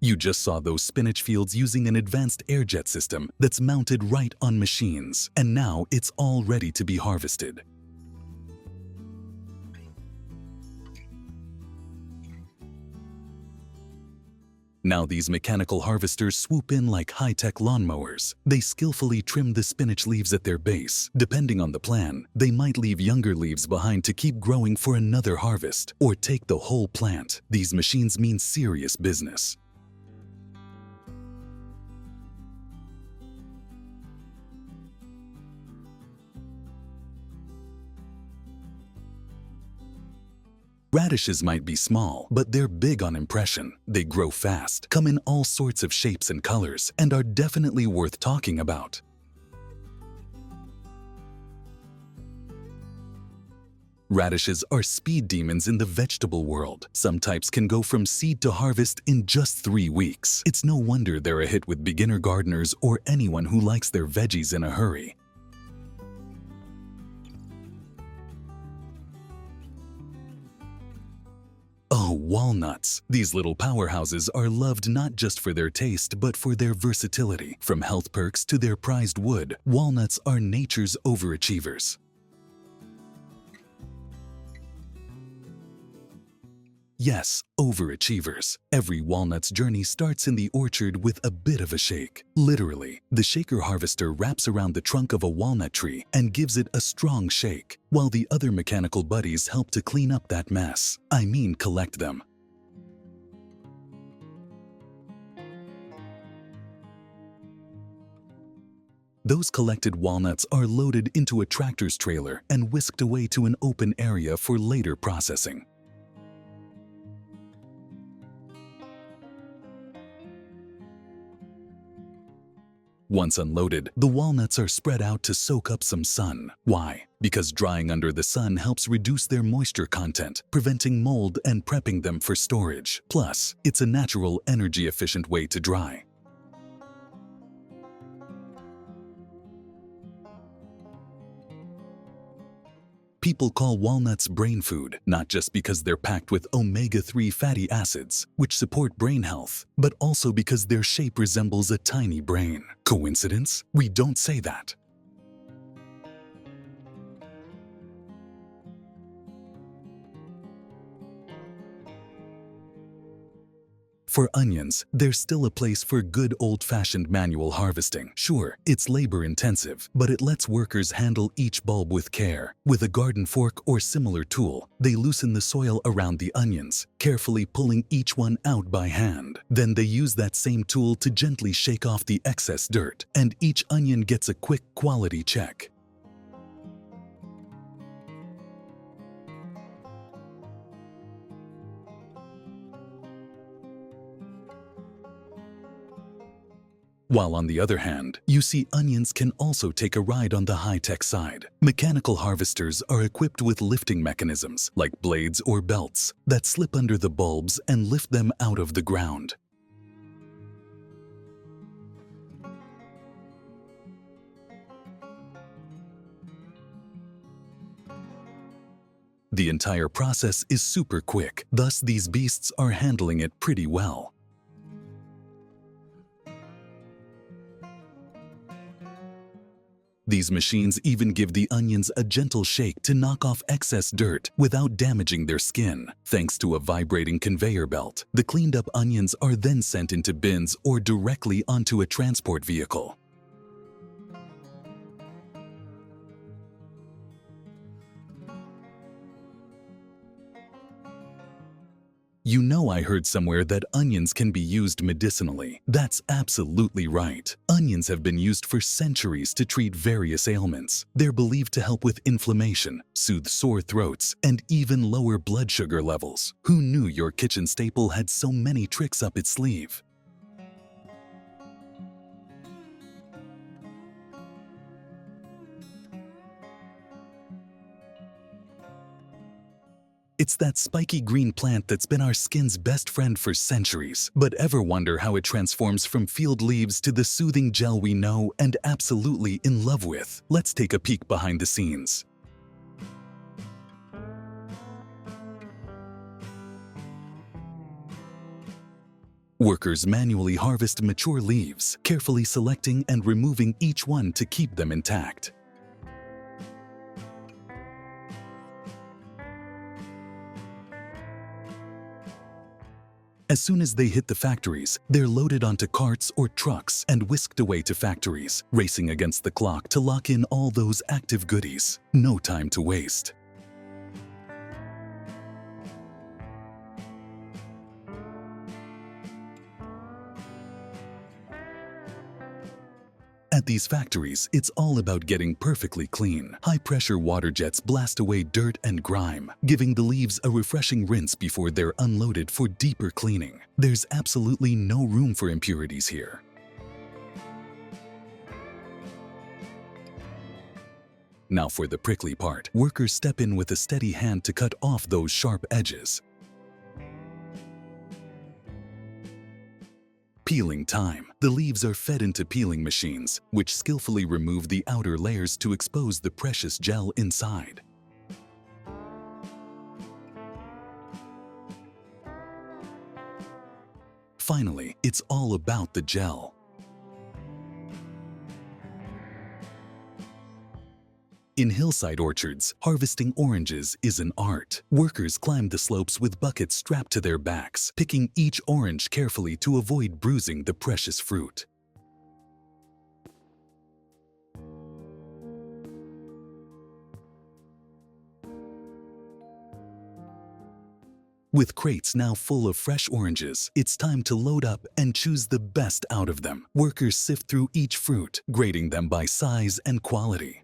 You just saw those spinach fields using an advanced air jet system that's mounted right on machines, and now it's all ready to be harvested. Now these mechanical harvesters swoop in like high-tech lawnmowers. They skillfully trim the spinach leaves at their base. Depending on the plan, they might leave younger leaves behind to keep growing for another harvest, or take the whole plant. These machines mean serious business. Radishes might be small, but they're big on impression. They grow fast, come in all sorts of shapes and colors, and are definitely worth talking about. Radishes are speed demons in the vegetable world. Some types can go from seed to harvest in just 3 weeks. It's no wonder they're a hit with beginner gardeners or anyone who likes their veggies in a hurry. Oh, walnuts! These little powerhouses are loved not just for their taste, but for their versatility. From health perks to their prized wood, walnuts are nature's overachievers. Yes, overachievers. Every walnut's journey starts in the orchard with a bit of a shake. Literally, the shaker harvester wraps around the trunk of a walnut tree and gives it a strong shake, while the other mechanical buddies help to clean up that mess. I mean, collect them. Those collected walnuts are loaded into a tractor's trailer and whisked away to an open area for later processing. Once unloaded, the walnuts are spread out to soak up some sun. Why? Because drying under the sun helps reduce their moisture content, preventing mold and prepping them for storage. Plus, it's a natural, energy-efficient way to dry. People call walnuts brain food, not just because they're packed with omega-3 fatty acids, which support brain health, but also because their shape resembles a tiny brain. Coincidence? We don't say that. For onions, there's still a place for good old-fashioned manual harvesting. Sure, it's labor-intensive, but it lets workers handle each bulb with care. With a garden fork or similar tool, they loosen the soil around the onions, carefully pulling each one out by hand. Then they use that same tool to gently shake off the excess dirt, and each onion gets a quick quality check. While on the other hand, you see onions can also take a ride on the high-tech side. Mechanical harvesters are equipped with lifting mechanisms, like blades or belts, that slip under the bulbs and lift them out of the ground. The entire process is super quick, thus these beasts are handling it pretty well. These machines even give the onions a gentle shake to knock off excess dirt without damaging their skin. Thanks to a vibrating conveyor belt, the cleaned up onions are then sent into bins or directly onto a transport vehicle. You know, I heard somewhere that onions can be used medicinally. That's absolutely right. Onions have been used for centuries to treat various ailments. They're believed to help with inflammation, soothe sore throats, and even lower blood sugar levels. Who knew your kitchen staple had so many tricks up its sleeve? It's that spiky green plant that's been our skin's best friend for centuries. But ever wonder how it transforms from field leaves to the soothing gel we know and absolutely in love with? Let's take a peek behind the scenes. Workers manually harvest mature leaves, carefully selecting and removing each one to keep them intact. As soon as they hit the factories, they're loaded onto carts or trucks and whisked away to factories, racing against the clock to lock in all those active goodies. No time to waste. At these factories, it's all about getting perfectly clean. High-pressure water jets blast away dirt and grime, giving the leaves a refreshing rinse before they're unloaded for deeper cleaning. There's absolutely no room for impurities here. Now for the prickly part. Workers step in with a steady hand to cut off those sharp edges. Peeling time. The leaves are fed into peeling machines, which skillfully remove the outer layers to expose the precious gel inside. Finally, it's all about the gel. In hillside orchards, harvesting oranges is an art. Workers climb the slopes with buckets strapped to their backs, picking each orange carefully to avoid bruising the precious fruit. With crates now full of fresh oranges, it's time to load up and choose the best out of them. Workers sift through each fruit, grading them by size and quality.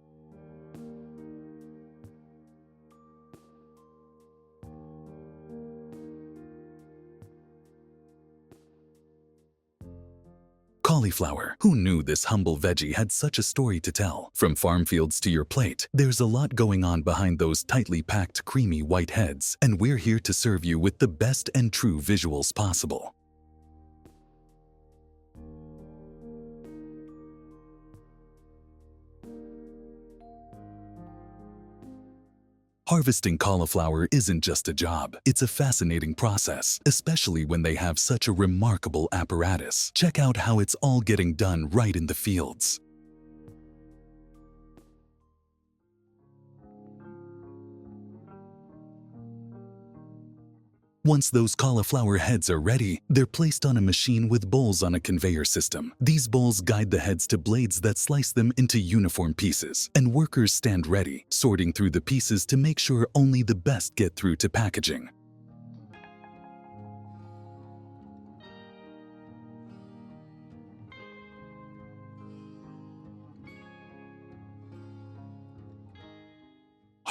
Cauliflower. Who knew this humble veggie had such a story to tell? From farm fields to your plate, there's a lot going on behind those tightly packed, creamy white heads, and we're here to serve you with the best and true visuals possible. Harvesting cauliflower isn't just a job, it's a fascinating process, especially when they have such a remarkable apparatus. Check out how it's all getting done right in the fields. Once those cauliflower heads are ready, they're placed on a machine with bowls on a conveyor system. These bowls guide the heads to blades that slice them into uniform pieces, and workers stand ready, sorting through the pieces to make sure only the best get through to packaging.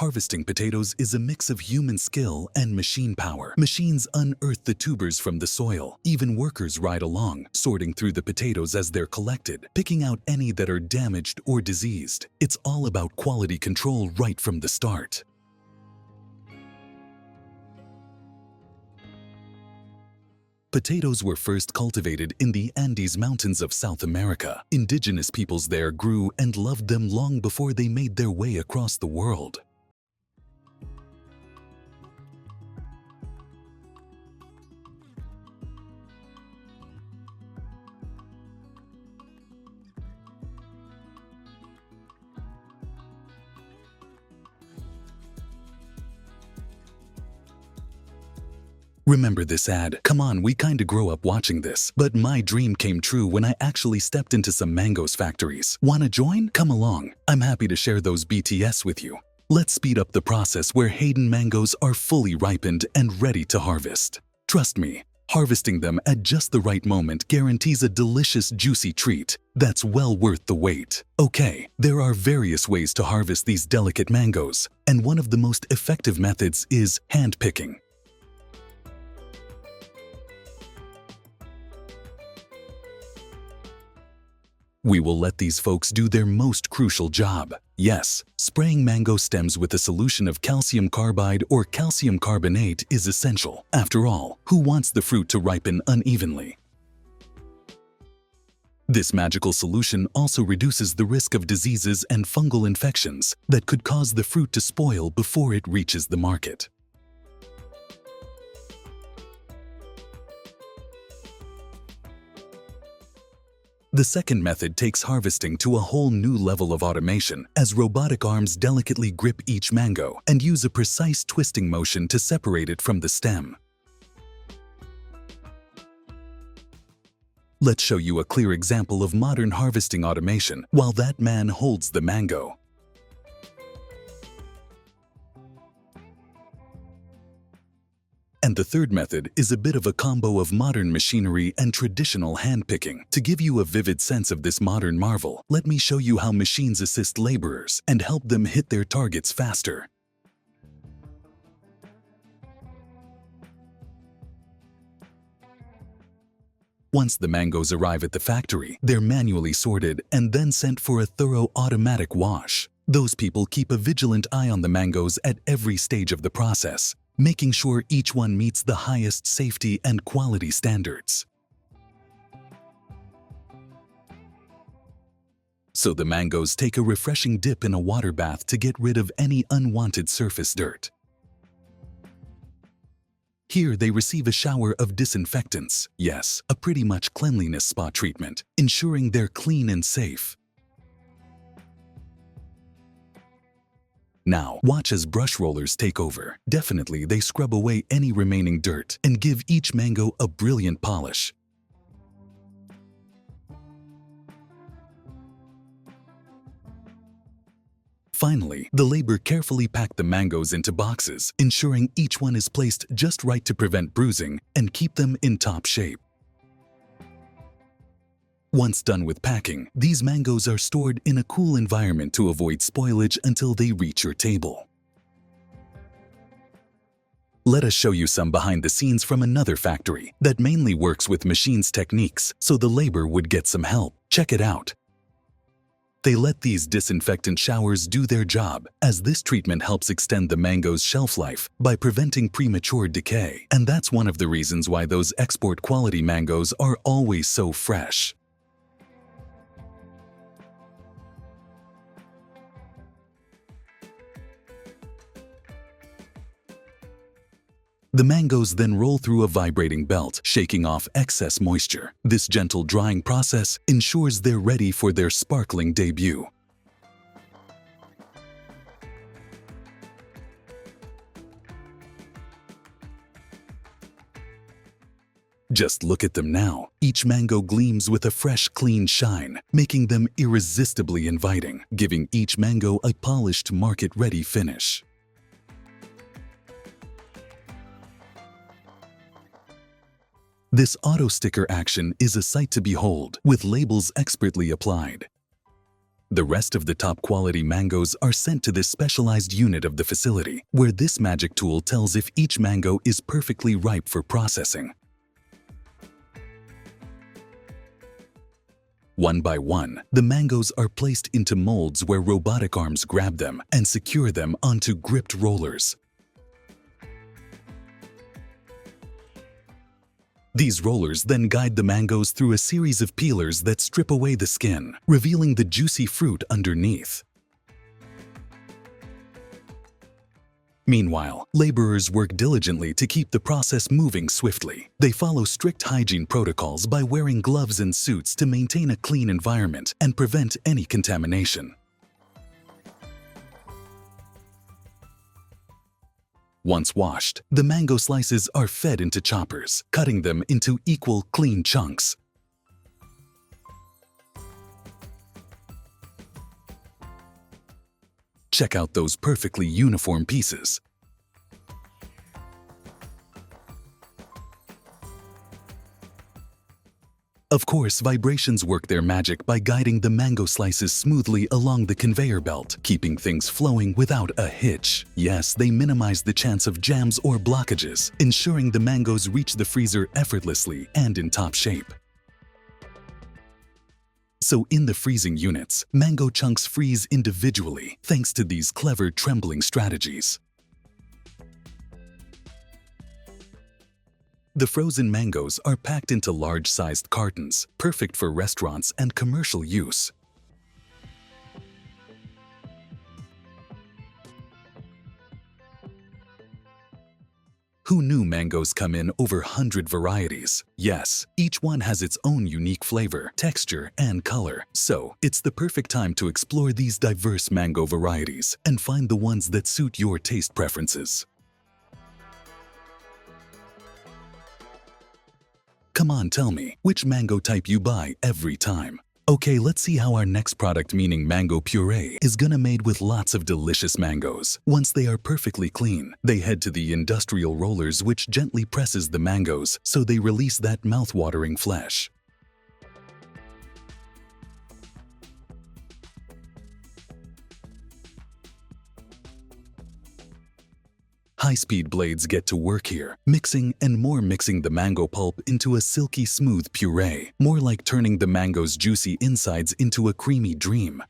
Harvesting potatoes is a mix of human skill and machine power. Machines unearth the tubers from the soil. Even workers ride along, sorting through the potatoes as they're collected, picking out any that are damaged or diseased. It's all about quality control right from the start. Potatoes were first cultivated in the Andes Mountains of South America. Indigenous peoples there grew and loved them long before they made their way across the world. Remember this ad? Come on, we kinda grew up watching this. But my dream came true when I actually stepped into some mangoes factories. Wanna join? Come along. I'm happy to share those BTS with you. Let's speed up the process where Hayden mangoes are fully ripened and ready to harvest. Trust me, harvesting them at just the right moment guarantees a delicious, juicy treat that's well worth the wait. Okay, there are various ways to harvest these delicate mangoes, and one of the most effective methods is hand picking. We will let these folks do their most crucial job. Yes, spraying mango stems with a solution of calcium carbide or calcium carbonate is essential. After all, who wants the fruit to ripen unevenly? This magical solution also reduces the risk of diseases and fungal infections that could cause the fruit to spoil before it reaches the market. The second method takes harvesting to a whole new level of automation, as robotic arms delicately grip each mango and use a precise twisting motion to separate it from the stem. Let's show you a clear example of modern harvesting automation while that man holds the mango. And the third method is a bit of a combo of modern machinery and traditional hand-picking. To give you a vivid sense of this modern marvel, let me show you how machines assist laborers and help them hit their targets faster. Once the mangoes arrive at the factory, they're manually sorted and then sent for a thorough automatic wash. Those people keep a vigilant eye on the mangoes at every stage of the process, making sure each one meets the highest safety and quality standards. So the mangoes take a refreshing dip in a water bath to get rid of any unwanted surface dirt. Here they receive a shower of disinfectants, yes, a pretty much cleanliness spa treatment, ensuring they're clean and safe. Now, watch as brush rollers take over. Definitely, they scrub away any remaining dirt and give each mango a brilliant polish. Finally, the labor carefully pack the mangoes into boxes, ensuring each one is placed just right to prevent bruising and keep them in top shape. Once done with packing, these mangoes are stored in a cool environment to avoid spoilage until they reach your table. Let us show you some behind the scenes from another factory that mainly works with machines techniques, so the labor would get some help. Check it out. They let these disinfectant showers do their job, as this treatment helps extend the mango's shelf life by preventing premature decay. And that's one of the reasons why those export quality mangoes are always so fresh. The mangoes then roll through a vibrating belt, shaking off excess moisture. This gentle drying process ensures they're ready for their sparkling debut. Just look at them now. Each mango gleams with a fresh, clean shine, making them irresistibly inviting, giving each mango a polished, market-ready finish. This auto sticker action is a sight to behold, with labels expertly applied. The rest of the top quality mangoes are sent to this specialized unit of the facility, where this magic tool tells if each mango is perfectly ripe for processing. One by one, the mangoes are placed into molds where robotic arms grab them and secure them onto gripped rollers. These rollers then guide the mangoes through a series of peelers that strip away the skin, revealing the juicy fruit underneath. Meanwhile, laborers work diligently to keep the process moving swiftly. They follow strict hygiene protocols by wearing gloves and suits to maintain a clean environment and prevent any contamination. Once washed, the mango slices are fed into choppers, cutting them into equal, clean chunks. Check out those perfectly uniform pieces. Of course, vibrations work their magic by guiding the mango slices smoothly along the conveyor belt, keeping things flowing without a hitch. Yes, they minimize the chance of jams or blockages, ensuring the mangoes reach the freezer effortlessly and in top shape. So in the freezing units, mango chunks freeze individually thanks to these clever trembling strategies. The frozen mangoes are packed into large-sized cartons, perfect for restaurants and commercial use. Who knew mangoes come in over 100 varieties? Yes, each one has its own unique flavor, texture, and color. So, it's the perfect time to explore these diverse mango varieties and find the ones that suit your taste preferences. Come on, tell me, which mango type you buy every time? Okay, let's see how our next product, meaning mango puree, is gonna made with lots of delicious mangoes. Once they are perfectly clean, they head to the industrial rollers which gently presses the mangoes so they release that mouth-watering flesh. High-speed blades get to work here, mixing and more mixing the mango pulp into a silky smooth puree, more like turning the mango's juicy insides into a creamy dream.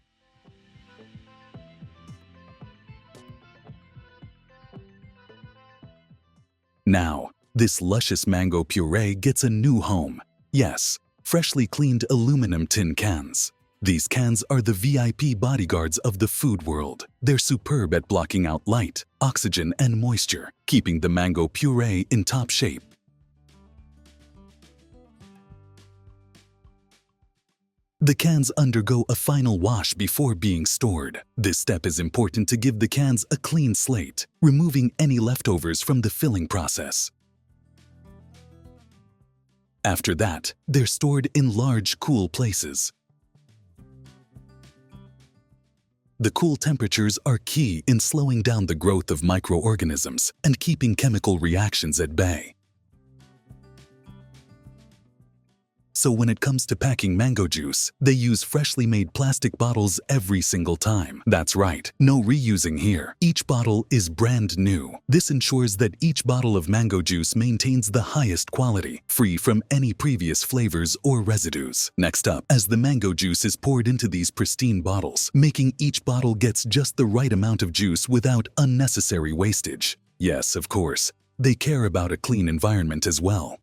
Now, this luscious mango puree gets a new home. Yes, freshly cleaned aluminum tin cans. These cans are the VIP bodyguards of the food world. They're superb at blocking out light, oxygen, and moisture, keeping the mango puree in top shape. The cans undergo a final wash before being stored. This step is important to give the cans a clean slate, removing any leftovers from the filling process. After that, they're stored in large, cool places. The cool temperatures are key in slowing down the growth of microorganisms and keeping chemical reactions at bay. So when it comes to packing mango juice, they use freshly made plastic bottles every single time. That's right, no reusing here. Each bottle is brand new. This ensures that each bottle of mango juice maintains the highest quality, free from any previous flavors or residues. Next up, as the mango juice is poured into these pristine bottles, making each bottle gets just the right amount of juice without unnecessary wastage. Yes, of course, they care about a clean environment as well.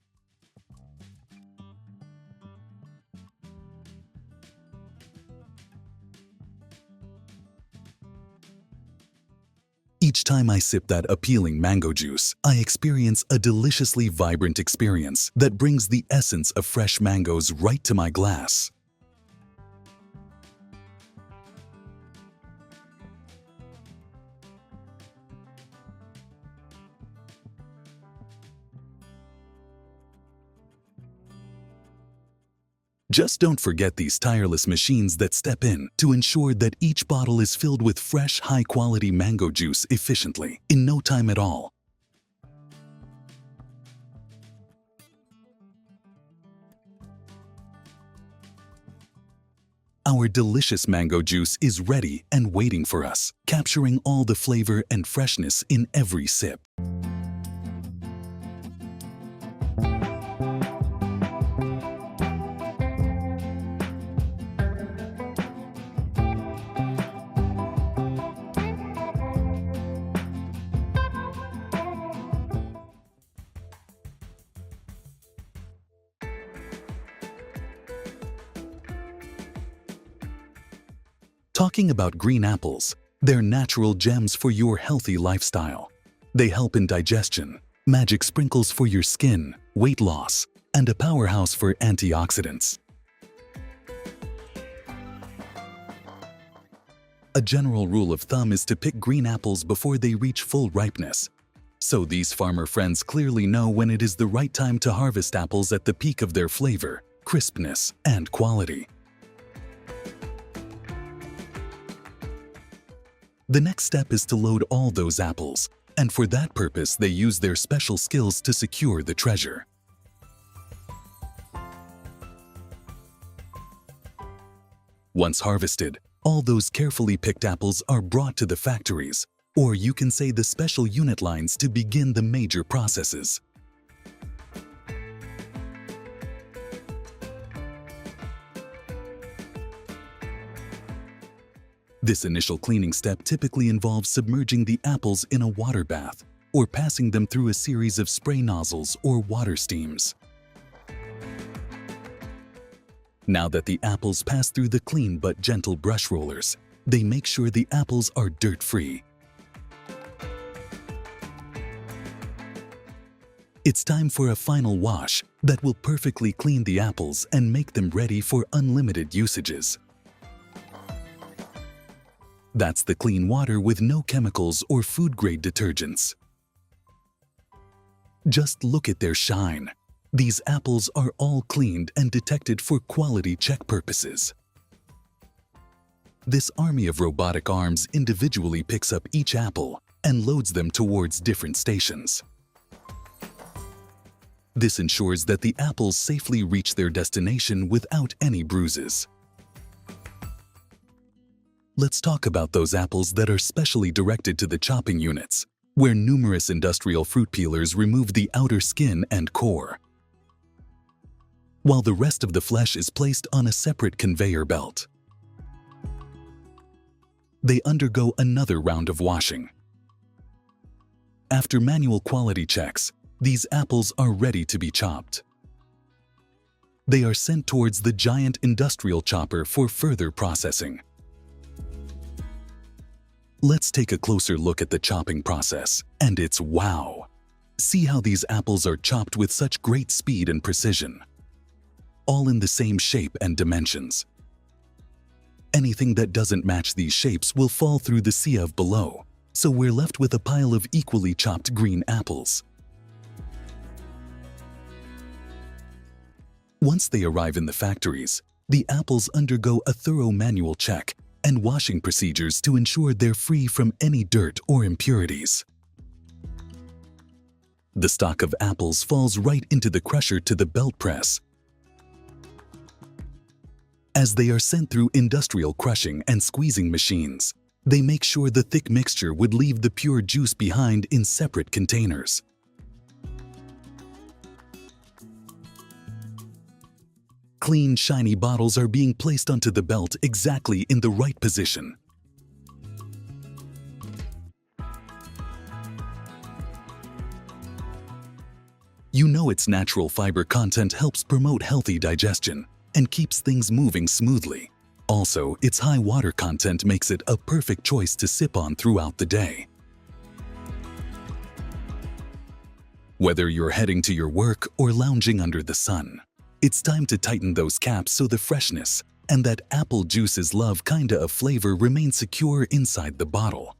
Each time I sip that appealing mango juice, I experience a deliciously vibrant experience that brings the essence of fresh mangoes right to my glass. Just don't forget these tireless machines that step in to ensure that each bottle is filled with fresh, high-quality mango juice efficiently, in no time at all. Our delicious mango juice is ready and waiting for us, capturing all the flavor and freshness in every sip. Talking about green apples, they're natural gems for your healthy lifestyle. They help in digestion, magic sprinkles for your skin, weight loss, and a powerhouse for antioxidants. A general rule of thumb is to pick green apples before they reach full ripeness. So these farmer friends clearly know when it is the right time to harvest apples at the peak of their flavor, crispness, and quality. The next step is to load all those apples, and for that purpose they use their special skills to secure the treasure. Once harvested, all those carefully picked apples are brought to the factories, or you can say the special unit lines, to begin the major processes. This initial cleaning step typically involves submerging the apples in a water bath or passing them through a series of spray nozzles or water steams. Now that the apples pass through the clean but gentle brush rollers, they make sure the apples are dirt-free. It's time for a final wash that will perfectly clean the apples and make them ready for unlimited usages. That's the clean water with no chemicals or food-grade detergents. Just look at their shine. These apples are all cleaned and detected for quality check purposes. This army of robotic arms individually picks up each apple and loads them towards different stations. This ensures that the apples safely reach their destination without any bruises. Let's talk about those apples that are specially directed to the chopping units, where numerous industrial fruit peelers remove the outer skin and core, while the rest of the flesh is placed on a separate conveyor belt. They undergo another round of washing. After manual quality checks, these apples are ready to be chopped. They are sent towards the giant industrial chopper for further processing. Let's take a closer look at the chopping process, and it's wow! See how these apples are chopped with such great speed and precision, all in the same shape and dimensions. Anything that doesn't match these shapes will fall through the sieve below, so we're left with a pile of equally chopped green apples. Once they arrive in the factories, the apples undergo a thorough manual check and washing procedures to ensure they're free from any dirt or impurities. The stalk of apples falls right into the crusher to the belt press. As they are sent through industrial crushing and squeezing machines, they make sure the thick mixture would leave the pure juice behind in separate containers. Clean, shiny bottles are being placed onto the belt exactly in the right position. You know its natural fiber content helps promote healthy digestion and keeps things moving smoothly. Also, its high water content makes it a perfect choice to sip on throughout the day. Whether you're heading to your work or lounging under the sun, it's time to tighten those caps so the freshness and that apple juice's love kinda of flavor remain secure inside the bottle.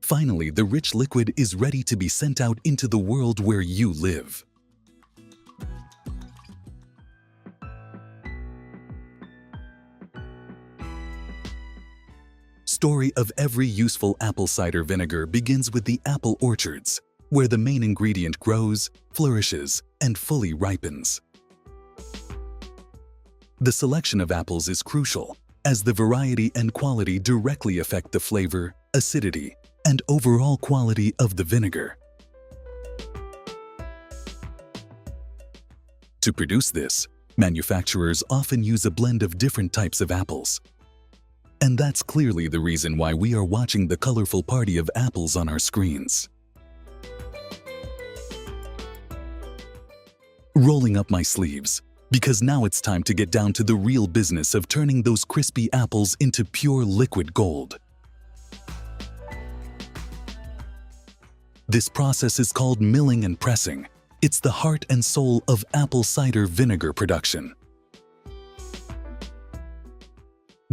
Finally, the rich liquid is ready to be sent out into the world where you live. Story of every useful apple cider vinegar begins with the apple orchards, where the main ingredient grows, flourishes, and fully ripens. The selection of apples is crucial, as the variety and quality directly affect the flavor, acidity, and overall quality of the vinegar. To produce this, manufacturers often use a blend of different types of apples. And that's clearly the reason why we are watching the colorful party of apples on our screens. Rolling up my sleeves, because now it's time to get down to the real business of turning those crispy apples into pure liquid gold. This process is called milling and pressing. It's the heart and soul of apple cider vinegar production.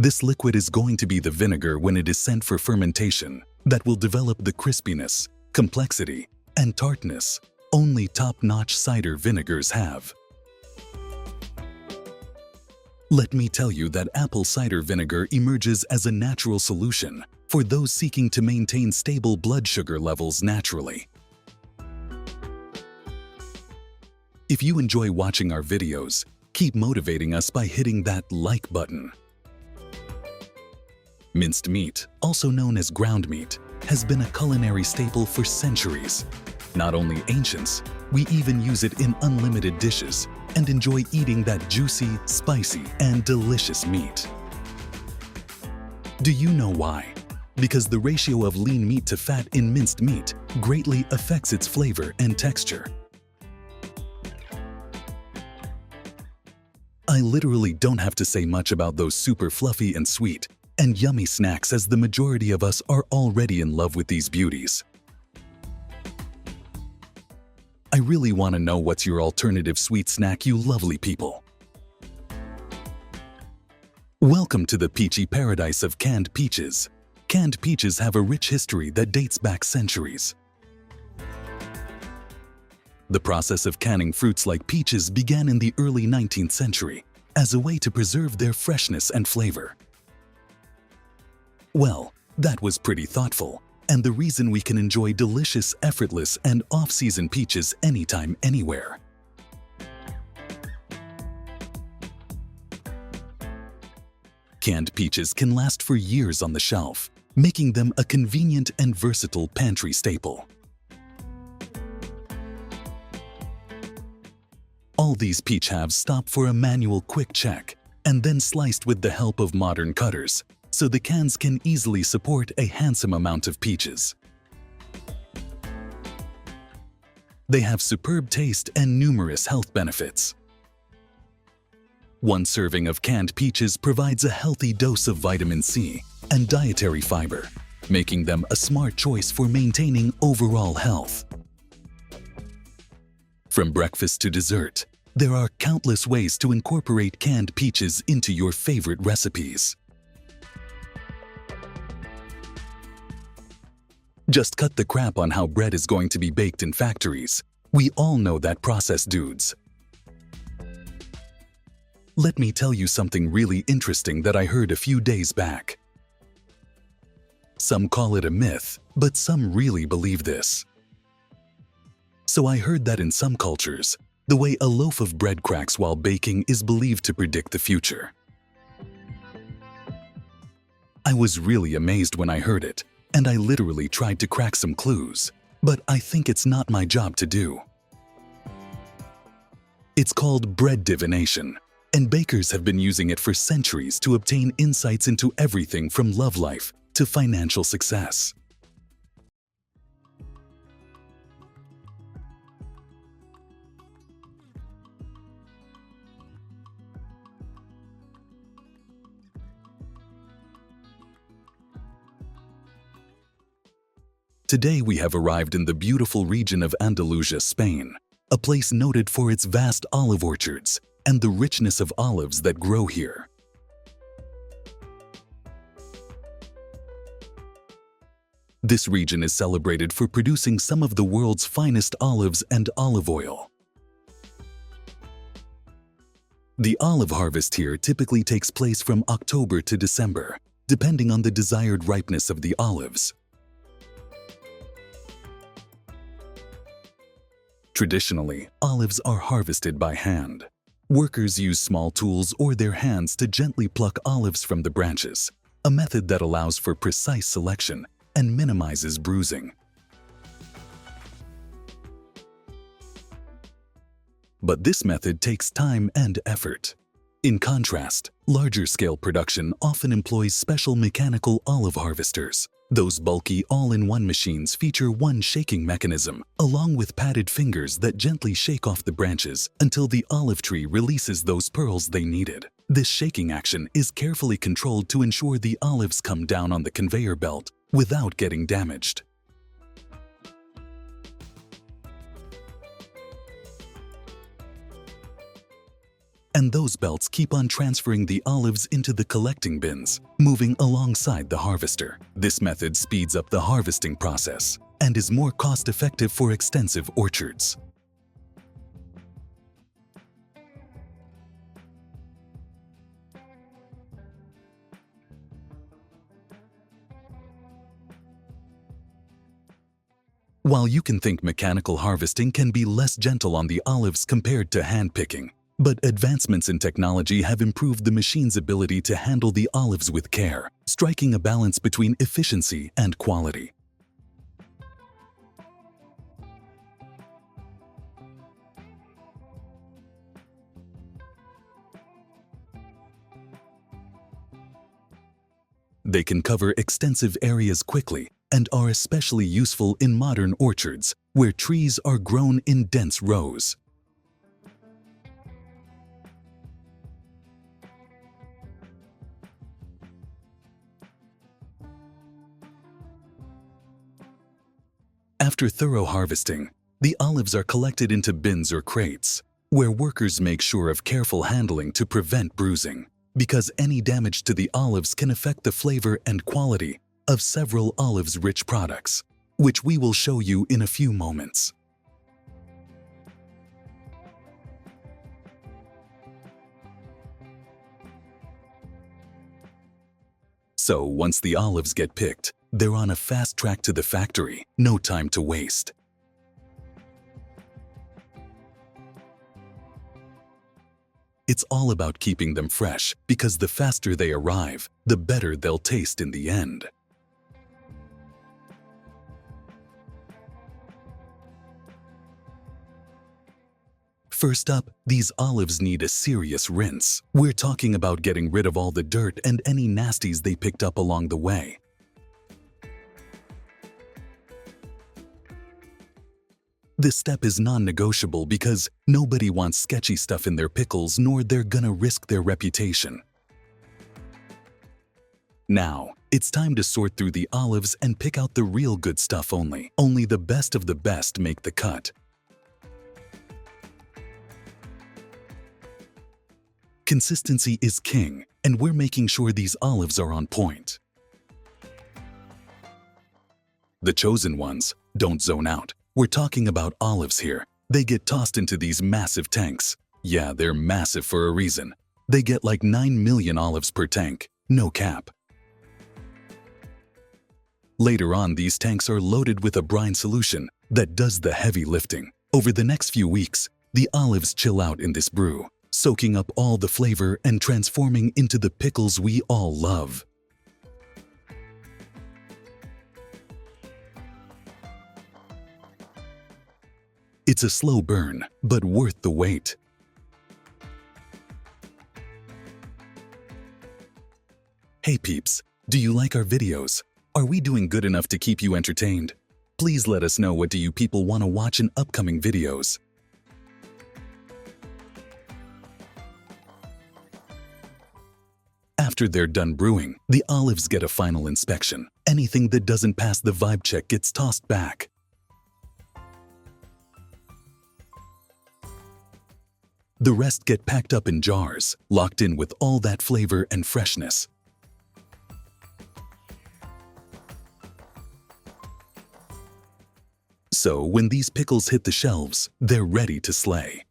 This liquid is going to be the vinegar when it is sent for fermentation that will develop the crispiness, complexity, and tartness only top-notch cider vinegars have. Let me tell you that apple cider vinegar emerges as a natural solution for those seeking to maintain stable blood sugar levels naturally. If you enjoy watching our videos, keep motivating us by hitting that like button. Minced meat, also known as ground meat, has been a culinary staple for centuries. Not only ancients, we even use it in unlimited dishes and enjoy eating that juicy, spicy, and delicious meat. Do you know why? Because the ratio of lean meat to fat in minced meat greatly affects its flavor and texture. I literally don't have to say much about those super fluffy and sweet, and yummy snacks, as the majority of us are already in love with these beauties. I really want to know what's your alternative sweet snack, you lovely people. Welcome to the peachy paradise of canned peaches. Canned peaches have a rich history that dates back centuries. The process of canning fruits like peaches began in the early 19th century as a way to preserve their freshness and flavor. Well, that was pretty thoughtful, and the reason we can enjoy delicious, effortless, and off-season peaches anytime, anywhere. Canned peaches can last for years on the shelf, making them a convenient and versatile pantry staple. All these peach halves stop for a manual quick check and then sliced with the help of modern cutters, so the cans can easily support a handsome amount of peaches. They have superb taste and numerous health benefits. One serving of canned peaches provides a healthy dose of vitamin C and dietary fiber, making them a smart choice for maintaining overall health. From breakfast to dessert, there are countless ways to incorporate canned peaches into your favorite recipes. Just cut the crap on how bread is going to be baked in factories. We all know that process, dudes. Let me tell you something really interesting that I heard a few days back. Some call it a myth, but some really believe this. So I heard that in some cultures, the way a loaf of bread cracks while baking is believed to predict the future. I was really amazed when I heard it, and I literally tried to crack some clues, but I think it's not my job to do. It's called bread divination, and bakers have been using it for centuries to obtain insights into everything from love life to financial success. Today we have arrived in the beautiful region of Andalusia, Spain, a place noted for its vast olive orchards and the richness of olives that grow here. This region is celebrated for producing some of the world's finest olives and olive oil. The olive harvest here typically takes place from October to December, depending on the desired ripeness of the olives. Traditionally, olives are harvested by hand. Workers use small tools or their hands to gently pluck olives from the branches, a method that allows for precise selection and minimizes bruising. But this method takes time and effort. In contrast, larger-scale production often employs special mechanical olive harvesters. Those bulky all-in-one machines feature one shaking mechanism, along with padded fingers that gently shake off the branches until the olive tree releases those pearls they needed. This shaking action is carefully controlled to ensure the olives come down on the conveyor belt without getting damaged. And those belts keep on transferring the olives into the collecting bins, moving alongside the harvester. This method speeds up the harvesting process and is more cost-effective for extensive orchards. While you can think mechanical harvesting can be less gentle on the olives compared to hand-picking, but advancements in technology have improved the machine's ability to handle the olives with care, striking a balance between efficiency and quality. They can cover extensive areas quickly and are especially useful in modern orchards, where trees are grown in dense rows. After thorough harvesting, the olives are collected into bins or crates, where workers make sure of careful handling to prevent bruising, because any damage to the olives can affect the flavor and quality of several olives-rich products, which we will show you in a few moments. So once the olives get picked, they're on a fast track to the factory, no time to waste. It's all about keeping them fresh, because the faster they arrive, the better they'll taste in the end. First up, these olives need a serious rinse. We're talking about getting rid of all the dirt and any nasties they picked up along the way. This step is non-negotiable because nobody wants sketchy stuff in their pickles, nor they're gonna risk their reputation. Now, it's time to sort through the olives and pick out the real good stuff only. Only the best of the best make the cut. Consistency is king, and we're making sure these olives are on point. The chosen ones don't zone out. We're talking about olives here. They get tossed into these massive tanks. Yeah, they're massive for a reason. They get like 9 million olives per tank, no cap. Later on, these tanks are loaded with a brine solution that does the heavy lifting. Over the next few weeks, the olives chill out in this brew, soaking up all the flavor and transforming into the pickles we all love. It's a slow burn, but worth the wait. Hey peeps, do you like our videos? Are we doing good enough to keep you entertained? Please let us know, what do you people want to watch in upcoming videos? After they're done brewing, the olives get a final inspection. Anything that doesn't pass the vibe check gets tossed back. The rest get packed up in jars, locked in with all that flavor and freshness. So when these pickles hit the shelves, they're ready to slay.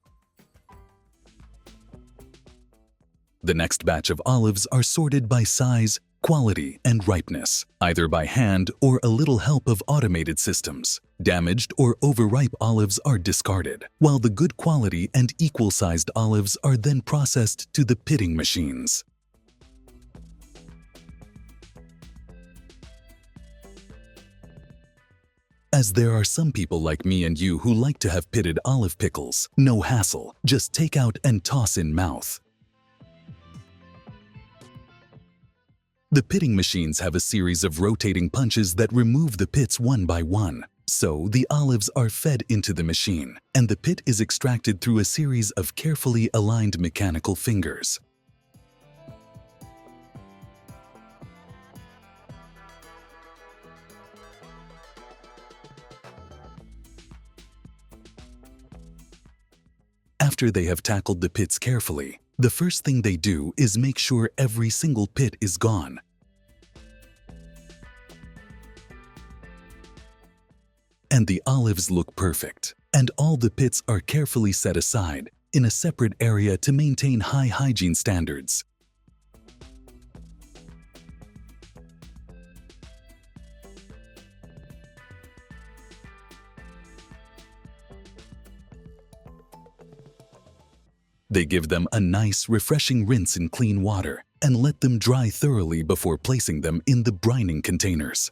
The next batch of olives are sorted by size, quality, and ripeness, either by hand or a little help of automated systems. Damaged or overripe olives are discarded, while the good quality and equal-sized olives are then processed to the pitting machines. As there are some people like me and you who like to have pitted olive pickles, no hassle, just take out and toss in mouth. The pitting machines have a series of rotating punches that remove the pits one by one. So the olives are fed into the machine, and the pit is extracted through a series of carefully aligned mechanical fingers. After they have tackled the pits carefully, the first thing they do is make sure every single pit is gone. And the olives look perfect, and all the pits are carefully set aside in a separate area to maintain high hygiene standards. They give them a nice, refreshing rinse in clean water and let them dry thoroughly before placing them in the brining containers.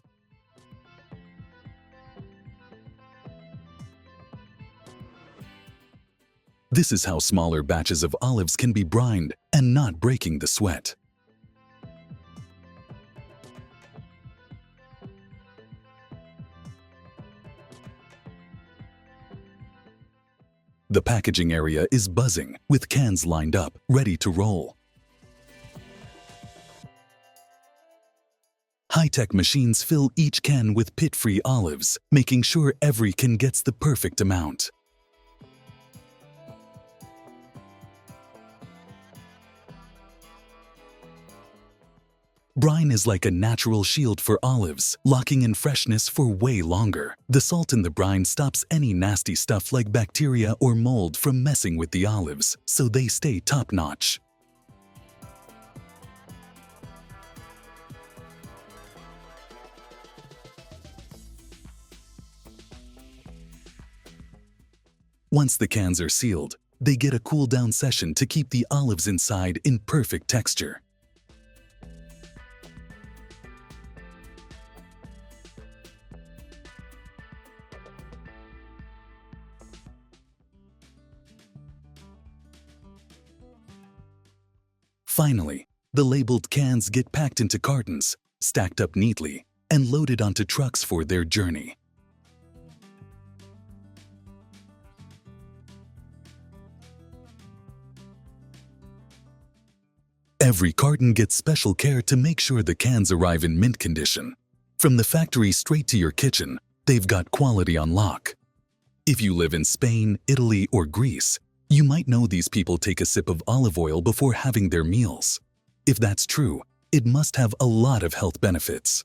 This is how smaller batches of olives can be brined and not breaking the sweat. The packaging area is buzzing, with cans lined up, ready to roll. High-tech machines fill each can with pit-free olives, making sure every can gets the perfect amount. Brine is like a natural shield for olives, locking in freshness for way longer. The salt in the brine stops any nasty stuff like bacteria or mold from messing with the olives, so they stay top-notch. Once the cans are sealed, they get a cool-down session to keep the olives inside in perfect texture. Finally, the labeled cans get packed into cartons, stacked up neatly, and loaded onto trucks for their journey. Every carton gets special care to make sure the cans arrive in mint condition. From the factory straight to your kitchen, they've got quality on lock. If you live in Spain, Italy, or Greece, you might know these people take a sip of olive oil before having their meals. If that's true, it must have a lot of health benefits.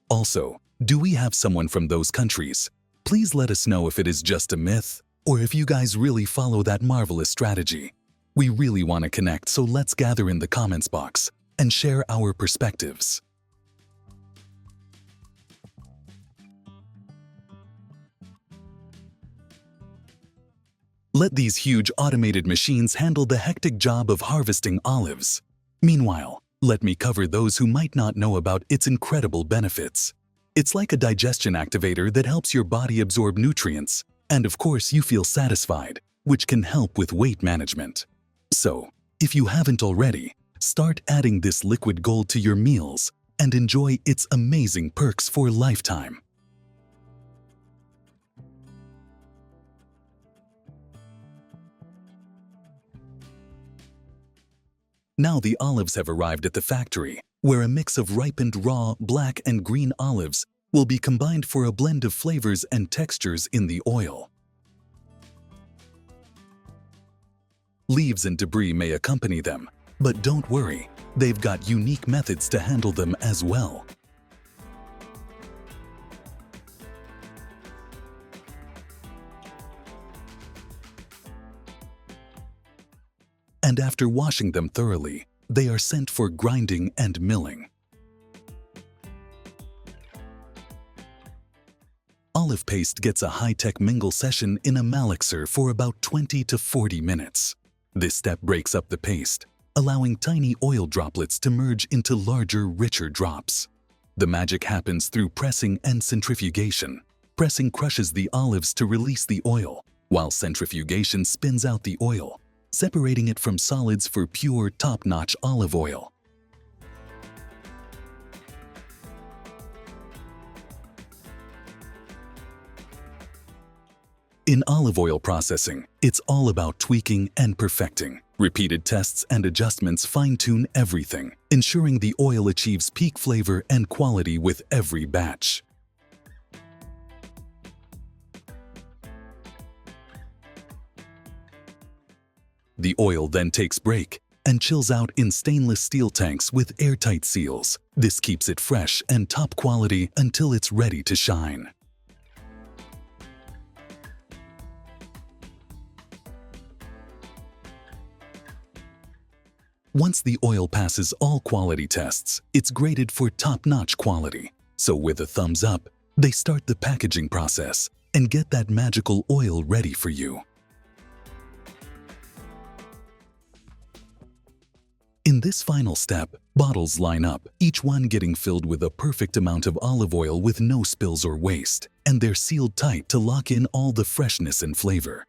Also, do we have someone from those countries? Please let us know if it is just a myth or if you guys really follow that marvelous strategy. We really want to connect, so let's gather in the comments box and share our perspectives. Let these huge automated machines handle the hectic job of harvesting olives. Meanwhile, let me cover those who might not know about its incredible benefits. It's like a digestion activator that helps your body absorb nutrients, and of course you feel satisfied, which can help with weight management. So, if you haven't already, start adding this liquid gold to your meals and enjoy its amazing perks for a lifetime. Now the olives have arrived at the factory, where a mix of ripened raw, black, and green olives will be combined for a blend of flavors and textures in the oil. Leaves and debris may accompany them, but don't worry, they've got unique methods to handle them as well. And after washing them thoroughly, they are sent for grinding and milling. Olive paste gets a high-tech mingle session in a malaxer for about 20 to 40 minutes. This step breaks up the paste, allowing tiny oil droplets to merge into larger, richer drops. The magic happens through pressing and centrifugation. Pressing crushes the olives to release the oil, while centrifugation spins out the oil, separating it from solids for pure, top-notch olive oil. In olive oil processing, it's all about tweaking and perfecting. Repeated tests and adjustments fine-tune everything, ensuring the oil achieves peak flavor and quality with every batch. The oil then takes break and chills out in stainless steel tanks with airtight seals. This keeps it fresh and top quality until it's ready to shine. Once the oil passes all quality tests, it's graded for top-notch quality. So with a thumbs up, they start the packaging process and get that magical oil ready for you. In this final step, bottles line up, each one getting filled with a perfect amount of olive oil with no spills or waste, and they're sealed tight to lock in all the freshness and flavor.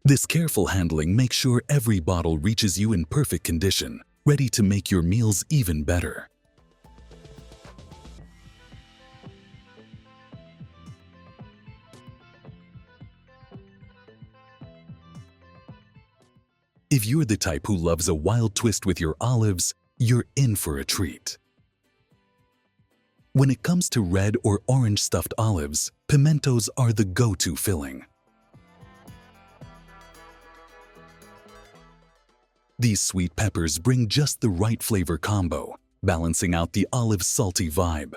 This careful handling makes sure every bottle reaches you in perfect condition, ready to make your meals even better. If you're the type who loves a wild twist with your olives, you're in for a treat. When it comes to red or orange stuffed olives, pimentos are the go-to filling. These sweet peppers bring just the right flavor combo, balancing out the olive's salty vibe.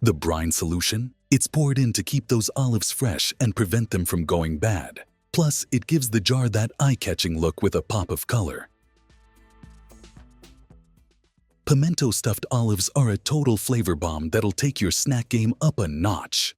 The brine solution? It's poured in to keep those olives fresh and prevent them from going bad. Plus, it gives the jar that eye-catching look with a pop of color. Pimento stuffed olives are a total flavor bomb that'll take your snack game up a notch.